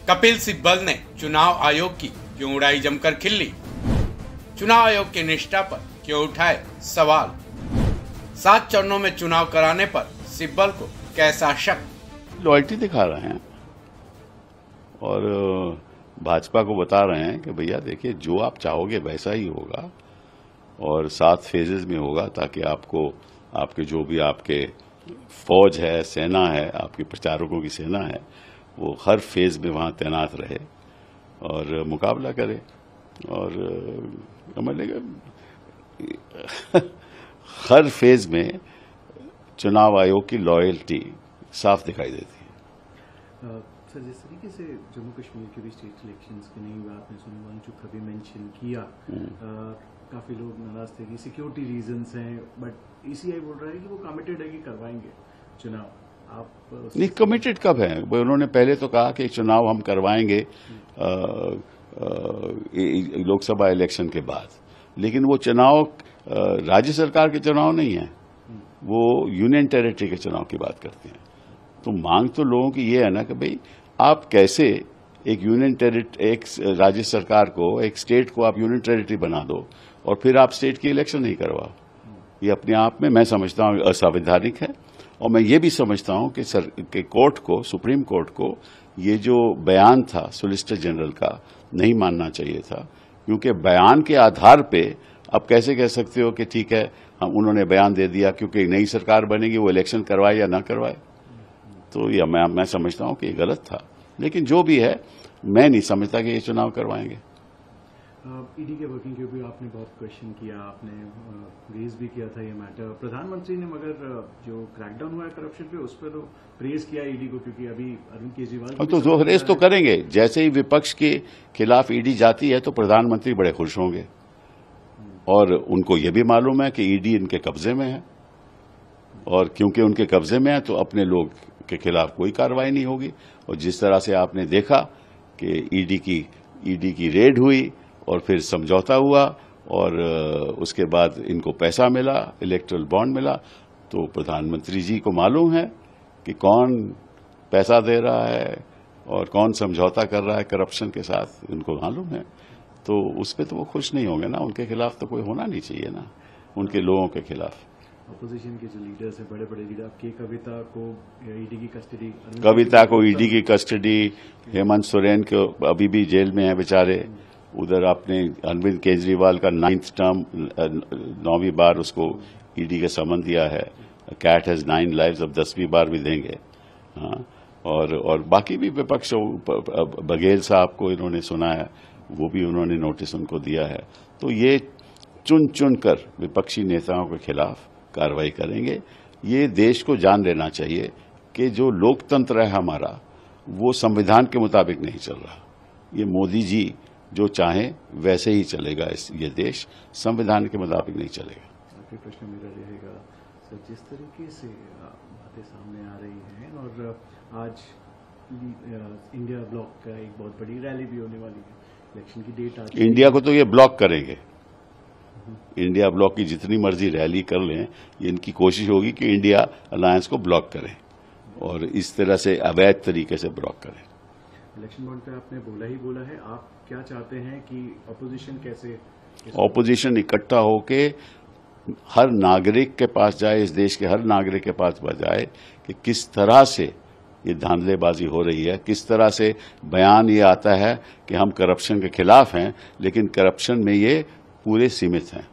कपिल सिब्बल ने चुनाव आयोग की क्यों उड़ाई जमकर खिल्ली? चुनाव आयोग की निष्ठा पर क्यों उठाए सवाल? 7 चरणों में चुनाव कराने पर सिब्बल को कैसा शक? लॉयल्टी दिखा रहे हैं और भाजपा को बता रहे हैं कि भैया देखिए, जो आप चाहोगे वैसा ही होगा और 7 फेजेस में होगा, ताकि आपको आपके जो भी आपके फौज है, सेना है, आपके प्रचारकों की सेना है, वो हर फेज में वहां तैनात रहे और मुकाबला करे। और मतलब हर फेज में चुनाव आयोग की लॉयल्टी साफ दिखाई देती है। सर, जिस तरीके से जम्मू कश्मीर के भी स्टेट इलेक्शंस की नहीं हुआ, आपने सुनवांचुक अभी मेंशन किया, काफी लोग नाराज थे कि सिक्योरिटी रीजंस हैं, बट ईसीआई बोल रहा है कि वो कमिटेड है कि करवाएंगे चुनाव। आप नहीं, कमिटेड कब है? उन्होंने पहले तो कहा कि चुनाव हम करवाएंगे लोकसभा इलेक्शन के बाद, लेकिन वो चुनाव राज्य सरकार के चुनाव नहीं है, वो यूनियन टेरिटरी के चुनाव की बात करते हैं। तो मांग तो लोगों की ये है ना कि भाई, आप कैसे एक यूनियन टेरिटरी, एक राज्य सरकार को, एक स्टेट को आप यूनियन टेरिटरी बना दो और फिर आप स्टेट की इलेक्शन नहीं करवाओ। ये अपने आप में मैं समझता हूं असंवैधानिक है। और मैं ये भी समझता हूं कि कोर्ट को, सुप्रीम कोर्ट को, ये जो बयान था सोलिसिटर जनरल का, नहीं मानना चाहिए था, क्योंकि बयान के आधार पे आप कैसे कह सकते हो कि ठीक है, हम उन्होंने बयान दे दिया क्योंकि नई सरकार बनेगी, वो इलेक्शन करवाए या ना करवाए। तो ये मैं समझता हूं कि ये गलत था, लेकिन जो भी है, मैं नहीं समझता कि ये चुनाव करवाएंगे। ईडी के वर्किंग के भी आपने बहुत क्वेश्चन किया, आपने रेज भी किया था ये मैटर। प्रधानमंत्री ने मगर जो क्रैकडाउन हुआ है करप्शन पे, उस पर तो प्रेज किया ईडी को, क्योंकि अभी अरविंद केजरीवाल तो जो रेज तो करेंगे, जैसे ही विपक्ष के खिलाफ ईडी जाती है तो प्रधानमंत्री बड़े खुश होंगे और उनको ये भी मालूम है कि ईडी इनके कब्जे में है, और क्योंकि उनके कब्जे में है तो अपने लोग के खिलाफ कोई कार्रवाई नहीं होगी। और जिस तरह से आपने देखा कि ईडी की रेड हुई और फिर समझौता हुआ और उसके बाद इनको पैसा मिला, इलेक्टोरल बॉन्ड मिला, तो प्रधानमंत्री जी को मालूम है कि कौन पैसा दे रहा है और कौन समझौता कर रहा है करप्शन के साथ, उनको मालूम है। तो उस पर तो वो खुश नहीं होंगे ना, उनके खिलाफ तो कोई होना नहीं चाहिए ना, उनके लोगों के खिलाफ। अपोजिशन के जो लीडर्स हैं, बड़े बड़े लीडर, के कविता को ईडी की कस्टडी, हेमंत सोरेन को अभी भी जेल में है बेचारे। उधर आपने अरविंद केजरीवाल का 9th टर्म, 9वीं बार उसको ईडी का समन दिया है। कैट हैज 9 लाइव्स, अब 10वीं बार भी देंगे। हाँ, और बाकी भी विपक्ष, बघेल साहब को इन्होंने सुना है, वो भी उन्होंने नोटिस उनको दिया है। तो ये चुन चुन कर विपक्षी नेताओं के खिलाफ कार्रवाई करेंगे। ये देश को जान लेना चाहिए कि जो लोकतंत्र है हमारा, वो संविधान के मुताबिक नहीं चल रहा। ये मोदी जी जो चाहें वैसे ही चलेगा, ये देश संविधान के मुताबिक नहीं चलेगा। आखिरी प्रश्न मेरा रहेगा सर, जिस तरीके से बातें सामने आ रही हैं और आज इंडिया ब्लॉक का एक बहुत बड़ी रैली भी होने वाली है, इलेक्शन की डेट आज, इंडिया को तो ये ब्लॉक करेंगे। इंडिया ब्लॉक की जितनी मर्जी रैली कर लें, ये इनकी कोशिश होगी कि इंडिया अलायंस को ब्लॉक करें और इस तरह से अवैध तरीके से ब्लॉक करें। इलेक्शन बॉन्ड पे आपने बोला है, आप क्या चाहते हैं कि अपोजिशन कैसे, ऑपोजिशन इकट्ठा होके हर नागरिक के पास जाए, इस देश के हर नागरिक के पास जाए कि किस तरह से ये धांधलेबाजी हो रही है, किस तरह से बयान ये आता है कि हम करप्शन के खिलाफ हैं, लेकिन करप्शन में ये पूरे सीमित हैं।